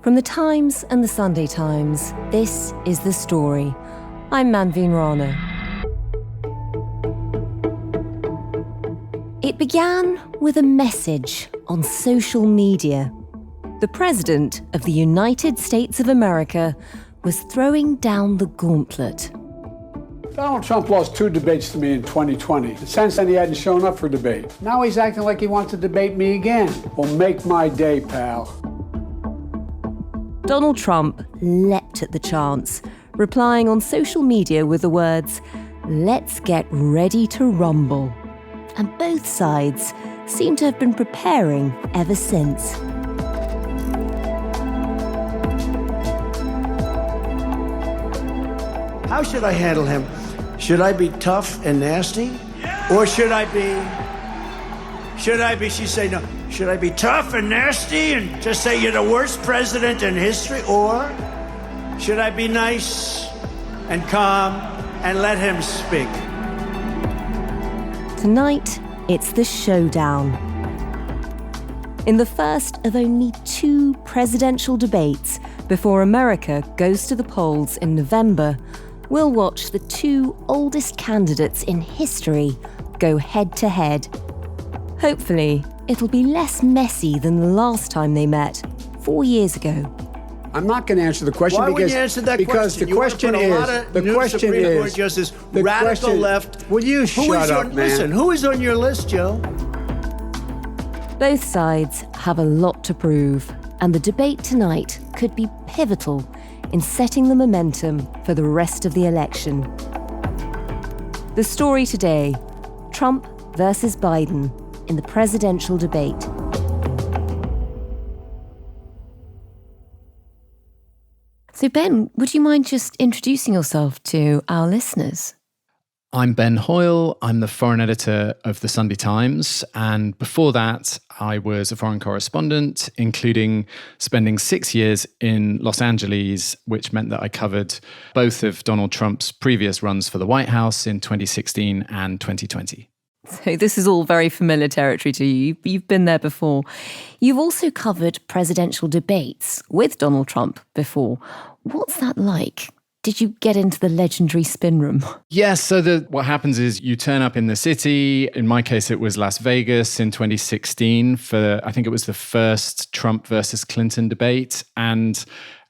From the Times and the Sunday Times, this is The Story. I'm Manveen Rana. It began with a message on social media. The President of the United States of America was throwing down the gauntlet. Donald Trump lost 2 debates to me in 2020. Since then, he hadn't shown up for debate. Now he's acting like he wants to debate me again. Well, make my day, pal. Donald Trump leapt at the chance, replying on social media with the words, "Let's get ready to rumble." And both sides seem to have been preparing ever since. How should I handle him? Should I be tough and nasty? Or should I be, she say no, should I be tough and nasty and just say you're the worst president in history? Or should I be nice and calm and let him speak? Tonight, it's the showdown. In the first of only 2 presidential debates before America goes to the polls in November, we'll watch the 2 oldest candidates in history go head-to-head. Hopefully, it'll be less messy than the last time they met, 4 years ago. I'm not going to answer the question Why would you answer that because question? the question is Justice, radical left. Will you shut up, man? Listen, who is on your list, Joe? Both sides have a lot to prove, and the debate tonight could be pivotal in setting the momentum for the rest of the election. The story today, Trump versus Biden in the presidential debate. So Ben, would you mind just introducing yourself to our listeners? I'm Ben Hoyle. I'm the foreign editor of the Sunday Times. And before that, I was a foreign correspondent, including spending 6 years in Los Angeles, which meant that I covered both of Donald Trump's previous runs for the White House in 2016 and 2020. So this is all very familiar territory to you. You've been there before. You've also covered presidential debates with Donald Trump before. What's that like? Did you get into the legendary spin room? Yes. So what happens is you turn up in the city. In my case, it was Las Vegas in 2016 I think it was the first Trump versus Clinton debate. And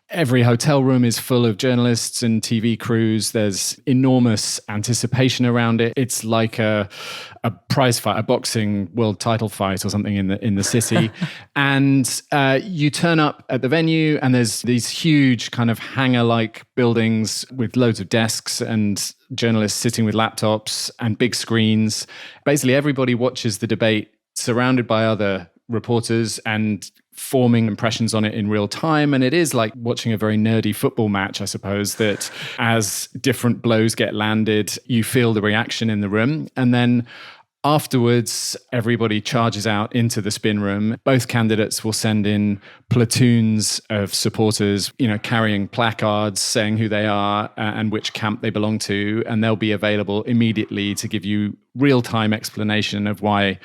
every hotel room is full of journalists and TV crews. There's enormous anticipation around it. It's like a prize fight, a boxing world title fight or something in the city. And you turn up at the venue and there's these huge kind of hangar-like buildings with loads of desks and journalists sitting with laptops and big screens. Basically, everybody watches the debate surrounded by other reporters and forming impressions on it in real time. And it is like watching a very nerdy football match, I suppose, that as different blows get landed, you feel the reaction in the room. And then afterwards, everybody charges out into the spin room. Both candidates will send in platoons of supporters, carrying placards saying who they are and which camp they belong to. And they'll be available immediately to give you real-time explanation of why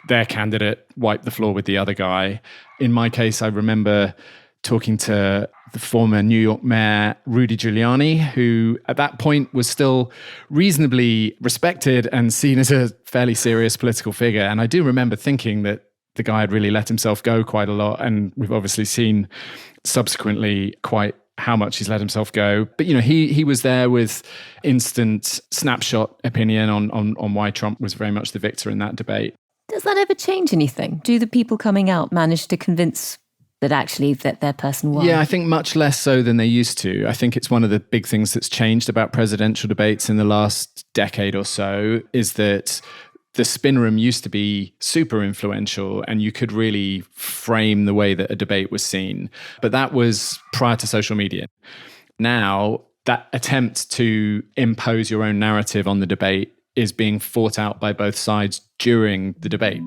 their candidate wiped the floor with the other guy. In my case, I remember talking to the former New York mayor, Rudy Giuliani, who at that point was still reasonably respected and seen as a fairly serious political figure. And I do remember thinking that the guy had really let himself go quite a lot. And we've obviously seen subsequently quite how much he's let himself go. But, he was there with instant snapshot opinion on why Trump was very much the victor in that debate. Does that ever change anything? Do the people coming out manage to convince that actually that their person won? Yeah, I think much less so than they used to. I think it's one of the big things that's changed about presidential debates in the last decade or so is that the spin room used to be super influential and you could really frame the way that a debate was seen. But that was prior to social media. Now, that attempt to impose your own narrative on the debate is being fought out by both sides during the debate.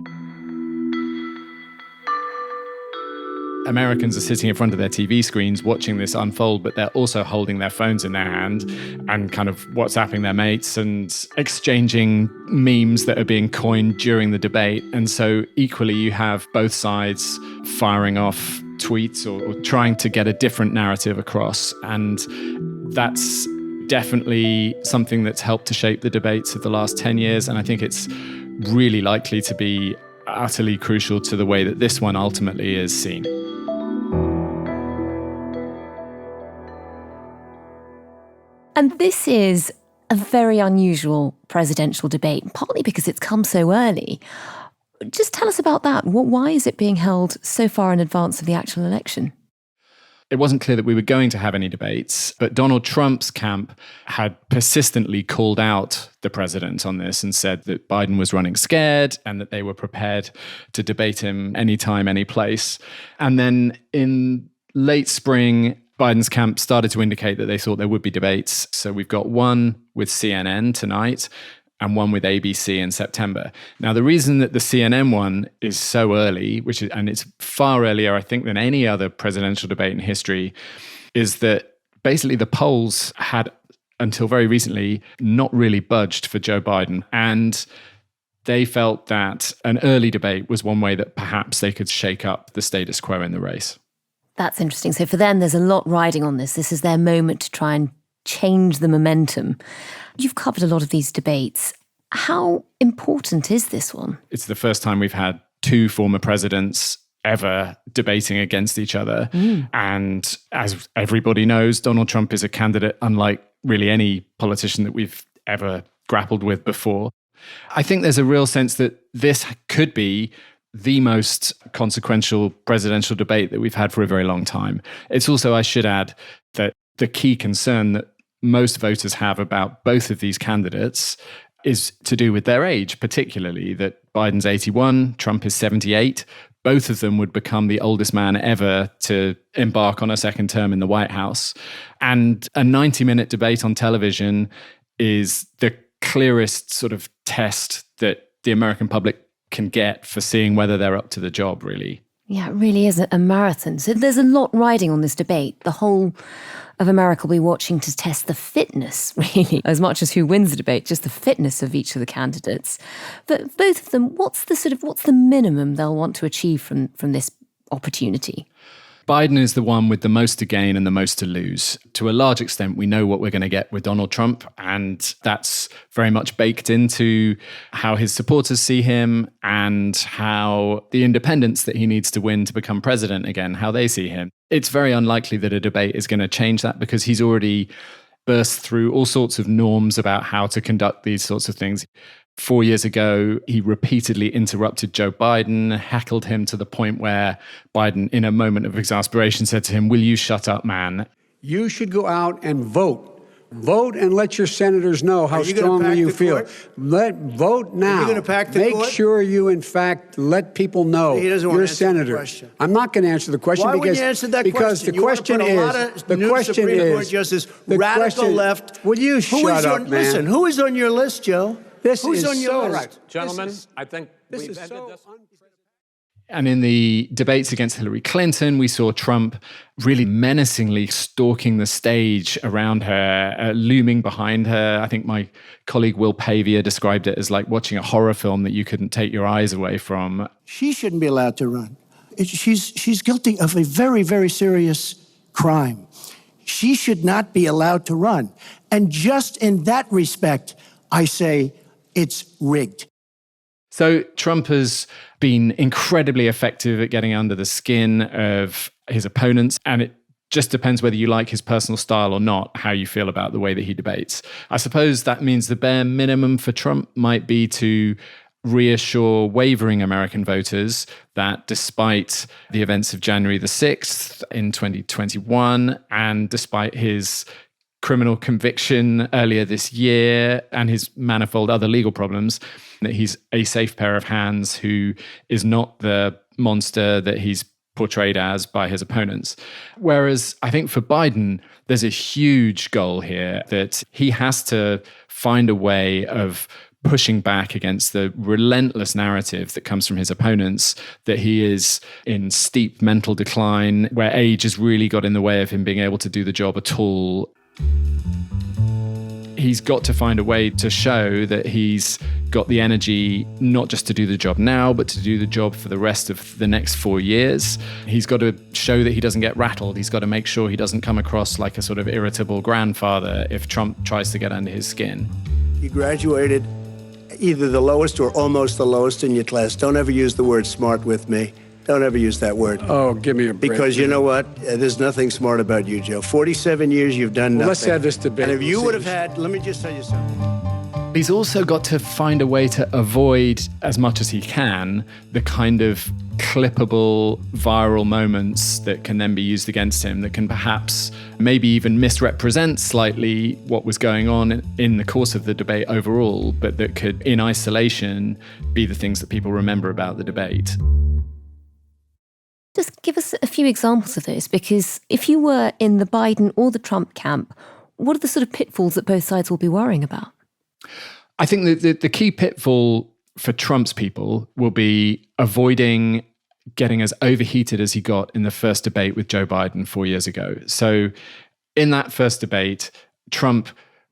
Americans are sitting in front of their TV screens watching this unfold, but they're also holding their phones in their hand and kind of WhatsApping their mates and exchanging memes that are being coined during the debate. And so equally, you have both sides firing off tweets or trying to get a different narrative across. And that's definitely something that's helped to shape the debates of the last 10 years. And I think it's really likely to be utterly crucial to the way that this one ultimately is seen. And this is a very unusual presidential debate, partly because it's come so early. Just tell us about that. Why is it being held so far in advance of the actual election? It wasn't clear that we were going to have any debates, but Donald Trump's camp had persistently called out the president on this and said that Biden was running scared and that they were prepared to debate him anytime, any place. And then in late spring, Biden's camp started to indicate that they thought there would be debates. So we've got one with CNN tonight and one with ABC in September. Now, the reason that the CNN one is so early, and it's far earlier, I think, than any other presidential debate in history, is that basically the polls had, until very recently, not really budged for Joe Biden. And they felt that an early debate was one way that perhaps they could shake up the status quo in the race. That's interesting. So for them, there's a lot riding on this. This is their moment to try and change the momentum. You've covered a lot of these debates. How important is this one? It's the first time we've had two former presidents ever debating against each other. And as everybody knows, Donald Trump is a candidate unlike really any politician that we've ever grappled with before. I think there's a real sense that this could be the most consequential presidential debate that we've had for a very long time. It's also, I should add, that the key concern that most voters have about both of these candidates is to do with their age, particularly that Biden's 81, Trump is 78. Both of them would become the oldest man ever to embark on a second term in the White House. And a 90-minute debate on television is the clearest sort of test that the American public can get for seeing whether they're up to the job, really. Yeah, it really is a marathon. So there's a lot riding on this debate. The whole of America will be watching to test the fitness, really, as much as who wins the debate, just the fitness of each of the candidates. But both of them, what's the minimum they'll want to achieve from this opportunity? Biden is the one with the most to gain and the most to lose. To a large extent, we know what we're going to get with Donald Trump, and that's very much baked into how his supporters see him and how the independents that he needs to win to become president again, how they see him. It's very unlikely that a debate is going to change that because he's already burst through all sorts of norms about how to conduct these sorts of things. 4 years ago, he repeatedly interrupted Joe Biden, heckled him to the point where Biden, in a moment of exasperation, said to him, "Will you shut up, man?" You should go out and vote. Vote and let your senators know how strongly you feel. Vote now. Are you going to pack the court? Make sure you, in fact, let people know you're a senator. I'm not going to answer the question. Why would you answer that question? The question is, the radical left. Will you shut up, man? Listen, who is on your list, Joe? Who's on your list? Right, gentlemen, I think we've ended this. And in the debates against Hillary Clinton, we saw Trump really menacingly stalking the stage around her, looming behind her. I think my colleague Will Pavia described it as like watching a horror film that you couldn't take your eyes away from. She shouldn't be allowed to run. She's guilty of a very, very serious crime. She should not be allowed to run. And just in that respect, I say it's rigged. So Trump has been incredibly effective at getting under the skin of his opponents, and it just depends whether you like his personal style or not, how you feel about the way that he debates. I suppose that means the bare minimum for Trump might be to reassure wavering American voters that despite the events of January the 6th in 2021, and despite his criminal conviction earlier this year and his manifold other legal problems, that he's a safe pair of hands who is not the monster that he's portrayed as by his opponents. Whereas I think for Biden, there's a huge goal here that he has to find a way of pushing back against the relentless narrative that comes from his opponents, that he is in steep mental decline, where age has really got in the way of him being able to do the job at all. he's got to find a way to show that he's got the energy not just to do the job now, but to do the job for the rest of the next 4 years. He's got to show that he doesn't get rattled. He's got to make sure he doesn't come across like a sort of irritable grandfather if Trump tries to get under his skin. You graduated either the lowest or almost the lowest in your class. Don't ever use the word smart with me. Don't ever use that word. Oh, give me a break. Because you know what? There's nothing smart about you, Joe. 47 years, you've done nothing. Let's have this debate. And if you would have had, let me just tell you something. He's also got to find a way to avoid, as much as he can, the kind of clippable viral moments that can then be used against him, that can perhaps maybe even misrepresent slightly what was going on in the course of the debate overall, but that could, in isolation, be the things that people remember about the debate. Just give us a few examples of this, because if you were in the Biden or the Trump camp, what are the sort of pitfalls that both sides will be worrying about? I think that the key pitfall for Trump's people will be avoiding getting as overheated as he got in the first debate with Joe Biden 4 years ago. So in that first debate, Trump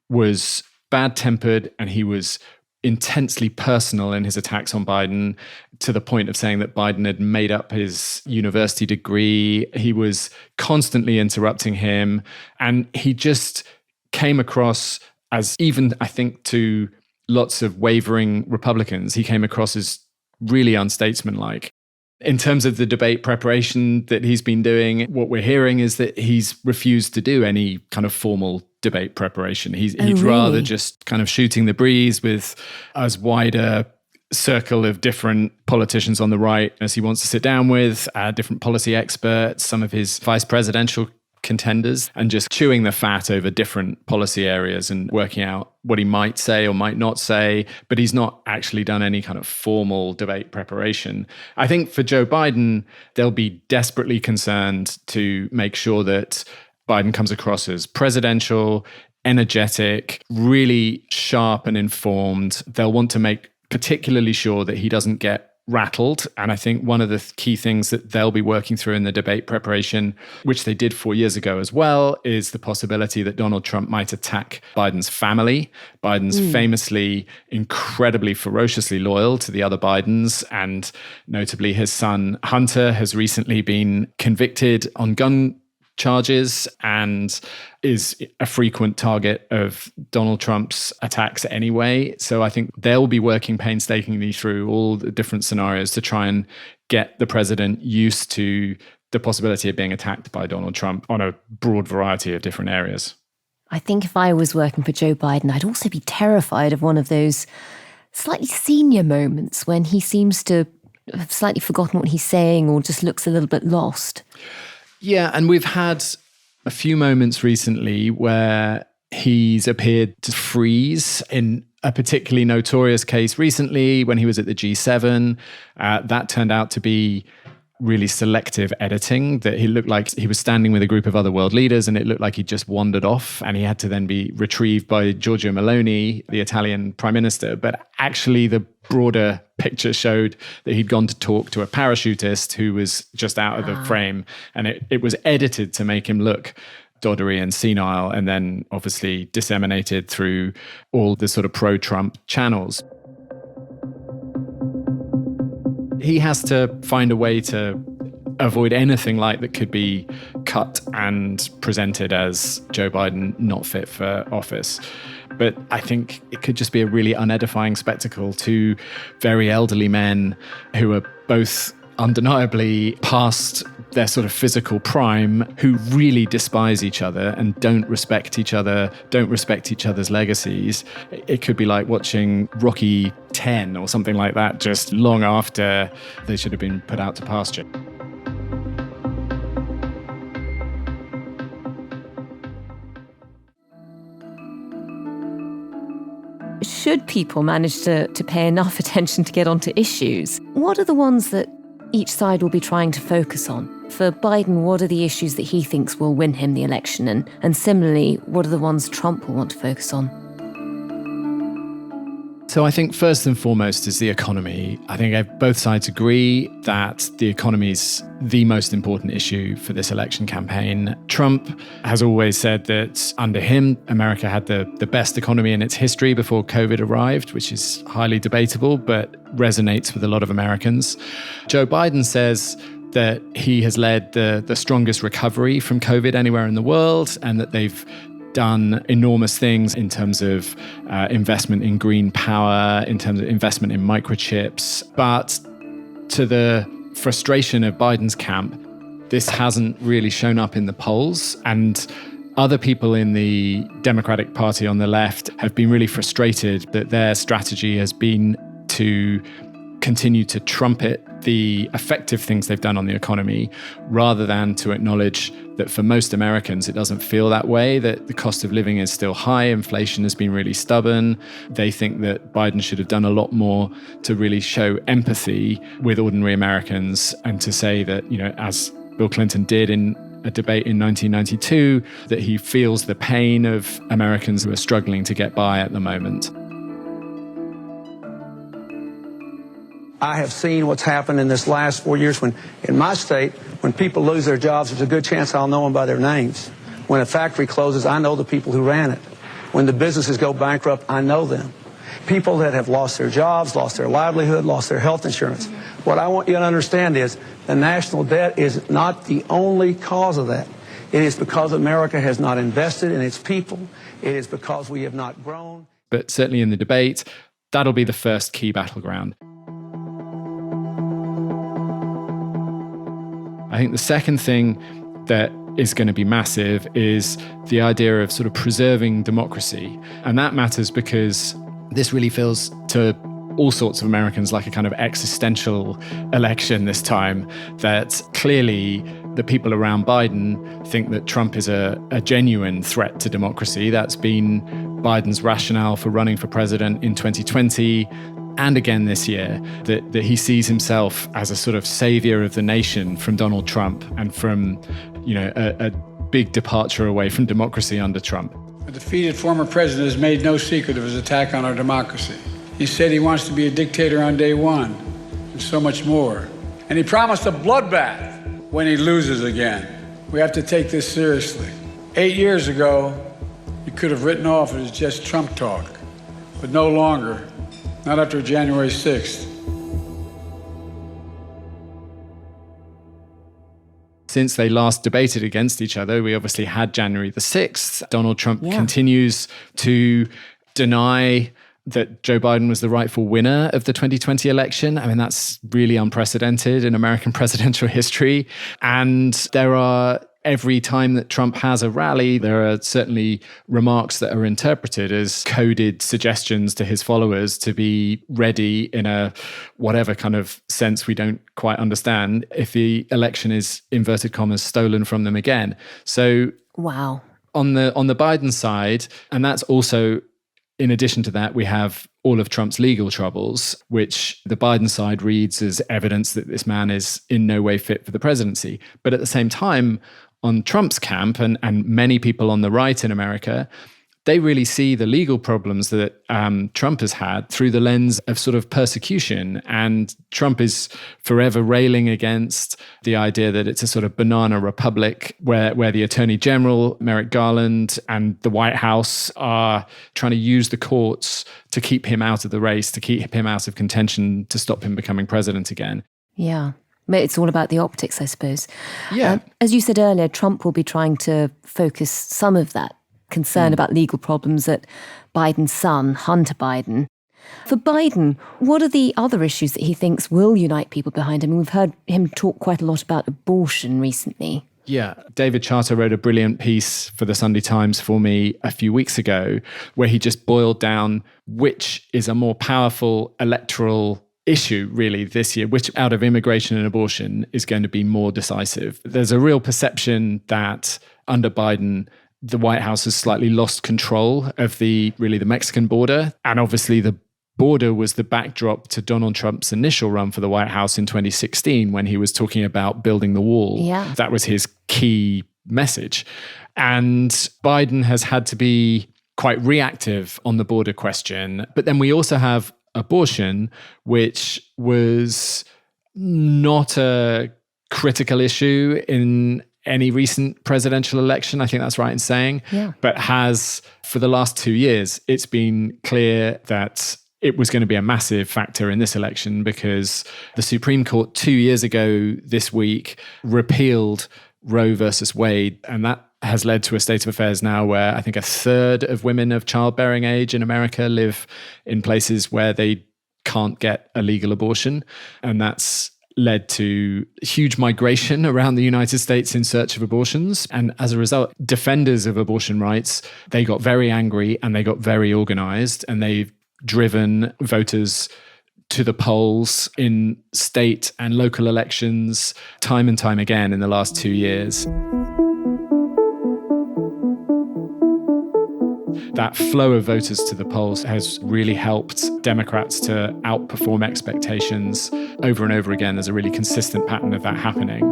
was bad-tempered and he was intensely personal in his attacks on Biden, to the point of saying that Biden had made up his university degree. He was constantly interrupting him, and he just came across as, even I think to lots of wavering Republicans, he came across as really unstatesmanlike. In terms of the debate preparation that he's been doing, what we're hearing is that he's refused to do any kind of formal debate preparation. He'd rather just kind of shooting the breeze with as wide a circle of different politicians on the right as he wants to sit down with, different policy experts, some of his vice presidential contenders, and just chewing the fat over different policy areas and working out what he might say or might not say, but he's not actually done any kind of formal debate preparation. I think for Joe Biden, they'll be desperately concerned to make sure that Biden comes across as presidential, energetic, really sharp and informed. They'll want to make particularly sure that he doesn't get rattled. And I think one of the key things that they'll be working through in the debate preparation, which they did 4 years ago as well, is the possibility that Donald Trump might attack Biden's family. Biden's famously incredibly ferociously loyal to the other Bidens, and notably his son Hunter has recently been convicted on gun charges and is a frequent target of Donald Trump's attacks anyway. So I think they'll be working painstakingly through all the different scenarios to try and get the president used to the possibility of being attacked by Donald Trump on a broad variety of different areas. I think if I was working for Joe Biden, I'd also be terrified of one of those slightly senior moments when he seems to have slightly forgotten what he's saying or just looks a little bit lost. Yeah, and we've had a few moments recently where he's appeared to freeze. In a particularly notorious case recently, when he was at the G7, that turned out to be really selective editing, that he looked like he was standing with a group of other world leaders and it looked like he just wandered off, and he had to then be retrieved by Giorgia Meloni, the Italian prime minister. But actually the broader picture showed that he'd gone to talk to a parachutist who was just out of the frame, and it was edited to make him look doddery and senile, and then obviously disseminated through all the sort of pro-Trump channels. He has to find a way to avoid anything like that could be cut and presented as Joe Biden not fit for office. But I think it could just be a really unedifying spectacle to very elderly men who are both undeniably past their sort of physical prime, who really despise each other and don't respect each other, don't respect each other's legacies. It could be like watching Rocky 10 or something like that, just long after they should have been put out to pasture. Should people manage to pay enough attention to get onto issues, what are the ones that each side will be trying to focus on? For Biden, what are the issues that he thinks will win him the election? And similarly, what are the ones Trump will want to focus on? So I think first and foremost is the economy. I think both sides agree that the economy is the most important issue for this election campaign. Trump has always said that under him, America had the best economy in its history before COVID arrived, which is highly debatable, but resonates with a lot of Americans. Joe Biden says that he has led the strongest recovery from COVID anywhere in the world, and that they've done enormous things in terms of investment in green power, in terms of investment in microchips. But to the frustration of Biden's camp, this hasn't really shown up in the polls. And other people in the Democratic Party on the left have been really frustrated that their strategy has been to continue to trumpet the effective things they've done on the economy, rather than to acknowledge that for most Americans, it doesn't feel that way, that the cost of living is still high, inflation has been really stubborn. They think that Biden should have done a lot more to really show empathy with ordinary Americans, and to say that, as Bill Clinton did in a debate in 1992, that he feels the pain of Americans who are struggling to get by at the moment. I have seen what's happened in this last 4 years when, in my state, when people lose their jobs, there's a good chance I'll know them by their names. When a factory closes, I know the people who ran it. When the businesses go bankrupt, I know them. People that have lost their jobs, lost their livelihood, lost their health insurance. What I want you to understand is the national debt is not the only cause of that. It is because America has not invested in its people. It is because we have not grown. But certainly in the debate, that'll be the first key battleground. I think the second thing that is going to be massive is the idea of sort of preserving democracy. And that matters because this really feels to all sorts of Americans like a kind of existential election this time, that clearly the people around Biden think that Trump is a genuine threat to democracy. That's been Biden's rationale for running for president in 2020. And again this year, that he sees himself as a sort of savior of the nation from Donald Trump, and from, a big departure away from democracy under Trump. The defeated former president has made no secret of his attack on our democracy. He said he wants to be a dictator on day one, and so much more. And he promised a bloodbath when he loses again. We have to take this seriously. 8 years ago, you could have written off it as just Trump talk, but no longer. Not after January 6th. Since they last debated against each other, we obviously had January the 6th. Donald Trump continues to deny that Joe Biden was the rightful winner of the 2020 election. I mean, that's really unprecedented in American presidential history. And there are, every time that Trump has a rally, there are certainly remarks that are interpreted as coded suggestions to his followers to be ready in a whatever kind of sense we don't quite understand if the election is, inverted commas, stolen from them again. So wow. On the Biden side, and that's also, in addition to that, we have all of Trump's legal troubles, which the Biden side reads as evidence that this man is in no way fit for the presidency. But at the same time, on Trump's camp, and many people on the right in America, they really see the legal problems that Trump has had through the lens of sort of persecution. And Trump is forever railing against the idea that it's a sort of banana republic where the Attorney General, Merrick Garland, and the White House are trying to use the courts to keep him out of the race, to keep him out of contention, to stop him becoming president again. Yeah. It's all about the optics, I suppose. Yeah. As you said earlier, Trump will be trying to focus some of that concern about legal problems at Biden's son, Hunter Biden. For Biden, what are the other issues that he thinks will unite people behind him? We've heard him talk quite a lot about abortion recently. Yeah, David Charter wrote a brilliant piece for the Sunday Times for me a few weeks ago, where he just boiled down which is a more powerful electoral issue really this year, which out of immigration and abortion is going to be more decisive. There's a real perception that under Biden, the White House has slightly lost control of the Mexican border. And obviously the border was the backdrop to Donald Trump's initial run for the White House in 2016, when he was talking about building the wall. Yeah. That was his key message. And Biden has had to be quite reactive on the border question. But then we also have abortion, which was not a critical issue in any recent presidential election. I think that's right in saying. Yeah. But has, for the last 2 years, it's been clear that it was going to be a massive factor in this election because the Supreme Court 2 years ago this week repealed Roe versus Wade. And that has led to a state of affairs now where I think a third of women of childbearing age in America live in places where they can't get a legal abortion. And that's led to huge migration around the United States in search of abortions. And as a result, defenders of abortion rights, they got very angry and they got very organized, and they've driven voters to the polls in state and local elections time and time again in the last 2 years. That flow of voters to the polls has really helped Democrats to outperform expectations over and over again. There's a really consistent pattern of that happening.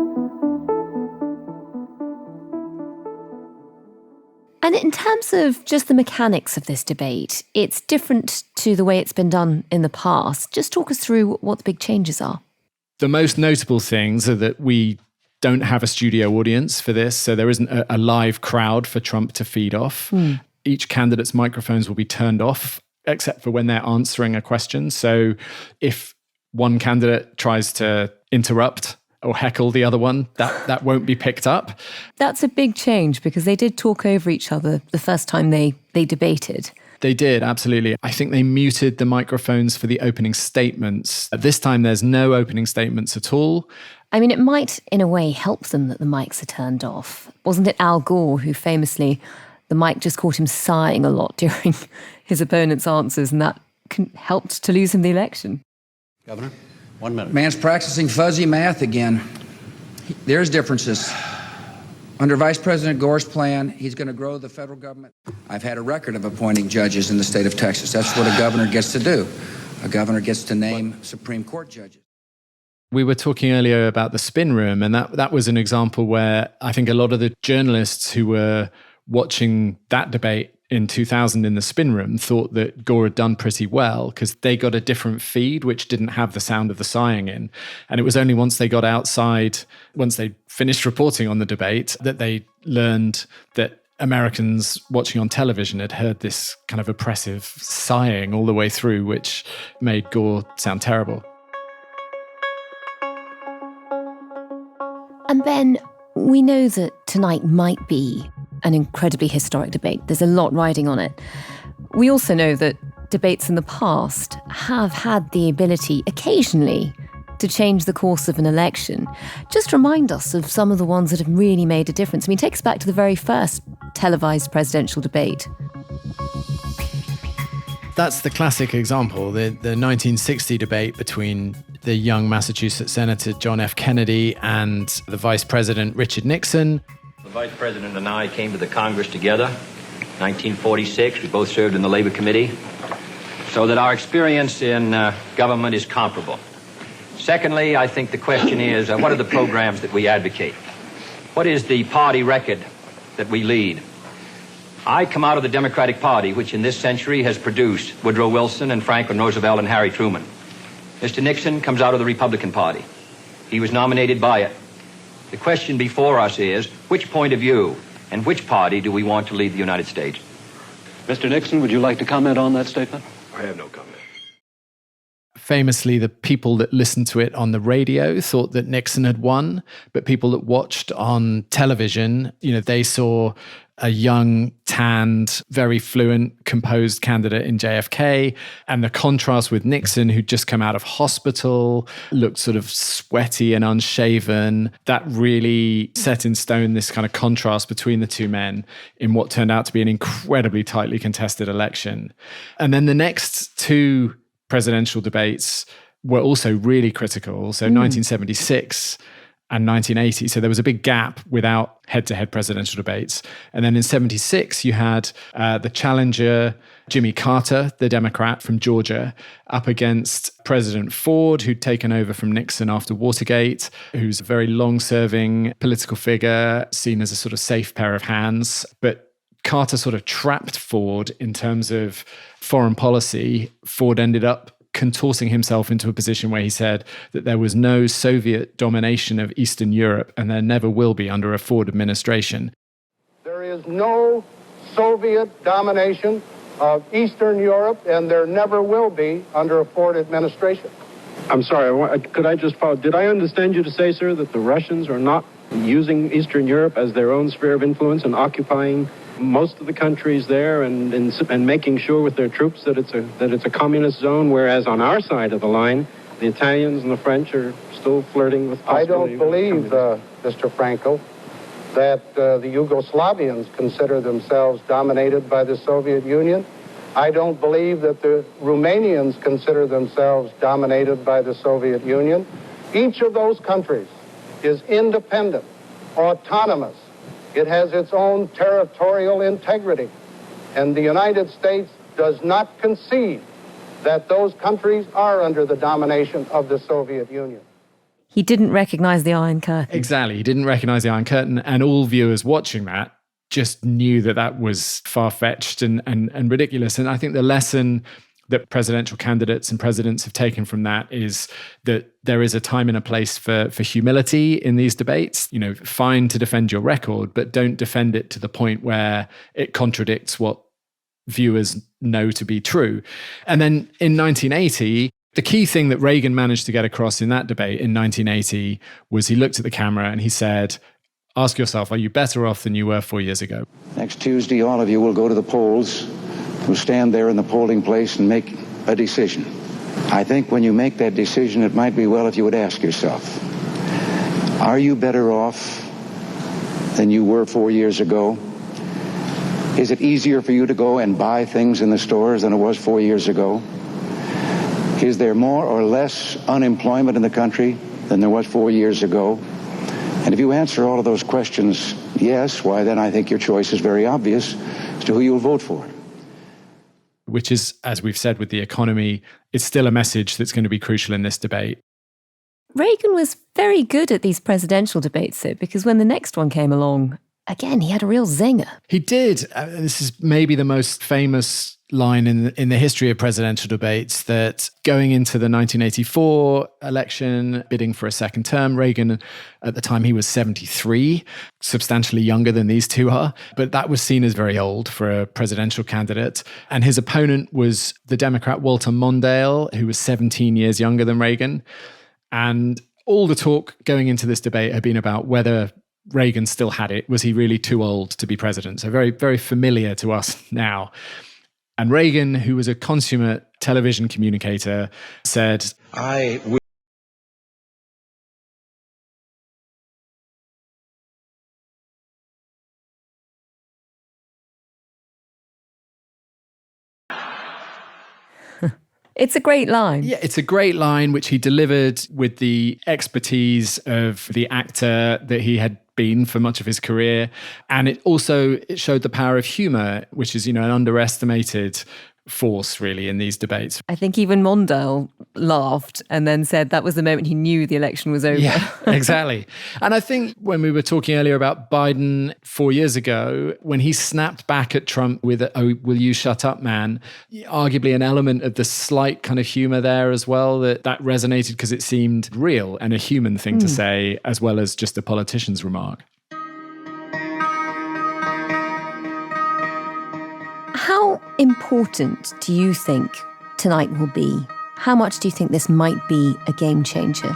And in terms of just the mechanics of this debate, it's different to the way it's been done in the past. Just talk us through what the big changes are. The most notable things are that we don't have a studio audience for this, so there isn't a live crowd for Trump to feed off. Each candidate's microphones will be turned off, except for when they're answering a question. So if one candidate tries to interrupt or heckle the other one, that won't be picked up. That's a big change because they did talk over each other the first time they debated. They did, absolutely. I think they muted the microphones for the opening statements. This time, there's no opening statements at all. I mean, it might, in a way, help them that the mics are turned off. Wasn't it Al Gore who famously, the mic just caught him sighing a lot during his opponent's answers, and that helped to lose him the election? Governor, 1 minute. Man's practicing fuzzy math again. There's differences. Under Vice President Gore's plan, he's going to grow the federal government. I've had a record of appointing judges in the state of Texas. That's what a governor gets to do. A governor gets to name Supreme Court judges. We were talking earlier about the spin room, and that was an example where I think a lot of the journalists who were watching that debate in 2000 in the spin room thought that Gore had done pretty well because they got a different feed which didn't have the sound of the sighing in. And it was only once they got outside, once they finished reporting on the debate, that they learned that Americans watching on television had heard this kind of oppressive sighing all the way through, which made Gore sound terrible. And Ben, we know that tonight might be an incredibly historic debate. There's a lot riding on it. We also know that debates in the past have had the ability occasionally to change the course of an election. Just remind us of some of the ones that have really made a difference. I mean, take us back to the very first televised presidential debate. That's the classic example, the 1960 debate between the young Massachusetts Senator John F. Kennedy and the Vice President Richard Nixon. The Vice President and I came to the Congress together, 1946. We both served in the Labor Committee, so that our experience in government is comparable. Secondly, I think the question is, what are the programs that we advocate? What is the party record that we lead? I come out of the Democratic Party, which in this century has produced Woodrow Wilson and Franklin Roosevelt and Harry Truman. Mr. Nixon comes out of the Republican Party. He was nominated by it. The question before us is, which point of view and which party do we want to lead the United States? Mr. Nixon, would you like to comment on that statement? I have no comment. Famously, the people that listened to it on the radio thought that Nixon had won, but people that watched on television, they saw a young, tanned, very fluent, composed candidate in JFK. And the contrast with Nixon, who'd just come out of hospital, looked sort of sweaty and unshaven, that really set in stone this kind of contrast between the two men in what turned out to be an incredibly tightly contested election. And then the next two presidential debates were also really critical. So 1976 and 1980. So there was a big gap without head-to-head presidential debates. And then in 76, you had the challenger, Jimmy Carter, the Democrat from Georgia, up against President Ford, who'd taken over from Nixon after Watergate, who's a very long-serving political figure, seen as a sort of safe pair of hands. But Carter sort of trapped Ford in terms of foreign policy. Ford ended up contorting himself into a position where he said that there was no Soviet domination of Eastern Europe, and there never will be under a Ford administration. There is no Soviet domination of Eastern Europe, and there never will be under a Ford administration. I'm sorry, could I just follow? Did I understand you to say, sir, that the Russians are not using Eastern Europe as their own sphere of influence and occupying most of the countries there and making sure with their troops that it's a communist zone, whereas on our side of the line, the Italians and the French are still flirting with I don't believe, Mr. Frankel, that the Yugoslavians consider themselves dominated by the Soviet Union. I don't believe that the Romanians consider themselves dominated by the Soviet Union. Each of those countries is independent, autonomous. It has its own territorial integrity. And the United States does not concede that those countries are under the domination of the Soviet Union. He didn't recognize the Iron Curtain. Exactly. He didn't recognize the Iron Curtain. And all viewers watching that just knew that that was far-fetched and ridiculous. And I think the lesson that presidential candidates and presidents have taken from that is that there is a time and a place for humility in these debates. You know, fine to defend your record, but don't defend it to the point where it contradicts what viewers know to be true. And then in 1980, the key thing that Reagan managed to get across in that debate in 1980 was he looked at the camera and he said, ask yourself, are you better off than you were 4 years ago? Next Tuesday, all of you will go to the polls. Will stand there in the polling place and make a decision. I think when you make that decision, it might be well if you would ask yourself, are you better off than you were 4 years ago? Is it easier for you to go and buy things in the stores than it was 4 years ago? Is there more or less unemployment in the country than there was 4 years ago? And if you answer all of those questions, yes, why then I think your choice is very obvious as to who you'll vote for. Which is, as we've said with the economy, it's still a message that's going to be crucial in this debate. Reagan was very good at these presidential debates, though, because when the next one came along, again, he had a real zinger. He did. This is maybe the most famous line in the history of presidential debates, that going into the 1984 election, bidding for a second term, Reagan, at the time he was 73, substantially younger than these two are, but that was seen as very old for a presidential candidate. And his opponent was the Democrat Walter Mondale, who was 17 years younger than Reagan. And all the talk going into this debate had been about whether Reagan still had it. Was he really too old to be president? So very, very familiar to us now. And Reagan, who was a consummate television communicator, said, I will. It's a great line. Yeah, it's a great line, which he delivered with the expertise of the actor that he had been for much of his career. And it showed the power of humor, which is, an underestimated force really in these debates. I think even Mondale laughed and then said that was the moment he knew the election was over. Yeah, exactly. And I think when we were talking earlier about Biden 4 years ago, when he snapped back at Trump with, "Oh, will you shut up, man?" Arguably an element of the slight kind of humor there as well, that resonated because it seemed real and a human thing to say, as well as just a politician's remark. How important do you think tonight will be? How much do you think this might be a game changer?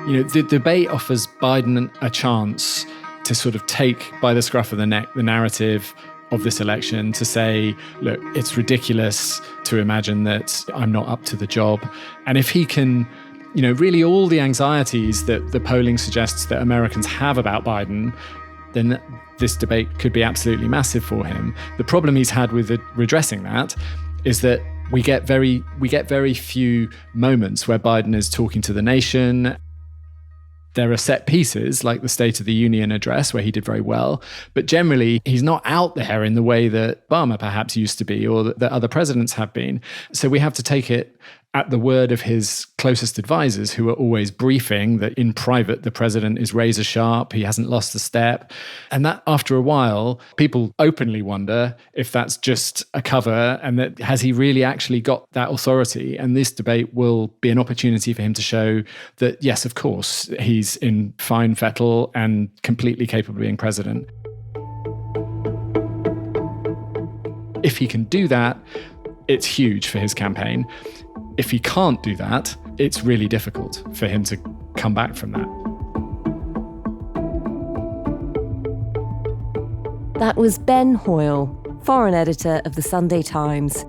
The debate offers Biden a chance to sort of take by the scruff of the neck the narrative of this election, to say, look, it's ridiculous to imagine that I'm not up to the job. And if he can, really all the anxieties that the polling suggests that Americans have about Biden, then this debate could be absolutely massive for him. The problem he's had with redressing that is that we get very few moments where Biden is talking to the nation. There are set pieces like the State of the Union address where he did very well, but generally he's not out there in the way that Obama perhaps used to be, or that other presidents have been. So we have to take it at the word of his closest advisors, who are always briefing that in private, the president is razor sharp, he hasn't lost a step. And that after a while, people openly wonder if that's just a cover and that has he really actually got that authority? And this debate will be an opportunity for him to show that, yes, of course, he's in fine fettle and completely capable of being president. If he can do that, it's huge for his campaign. If he can't do that, it's really difficult for him to come back from that. That was Ben Hoyle, foreign editor of the Sunday Times.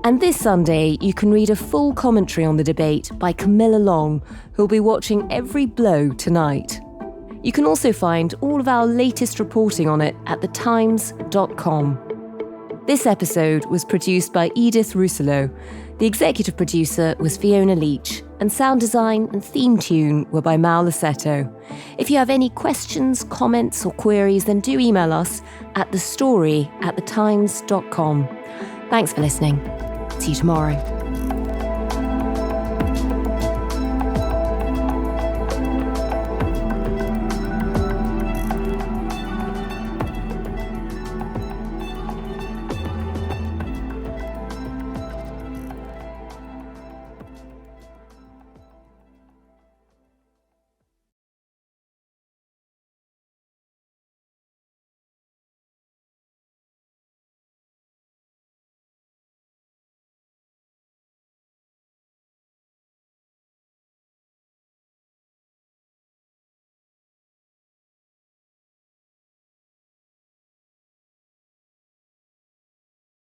And this Sunday, you can read a full commentary on the debate by Camilla Long, who'll be watching every blow tonight. You can also find all of our latest reporting on it at thetimes.com. This episode was produced by Edith Rousselot. The executive producer was Fiona Leach, and sound design and theme tune were by Mal Lassetto. If you have any questions, comments, or queries, then do email us at thestory@thetimes.com. Thanks for listening. See you tomorrow.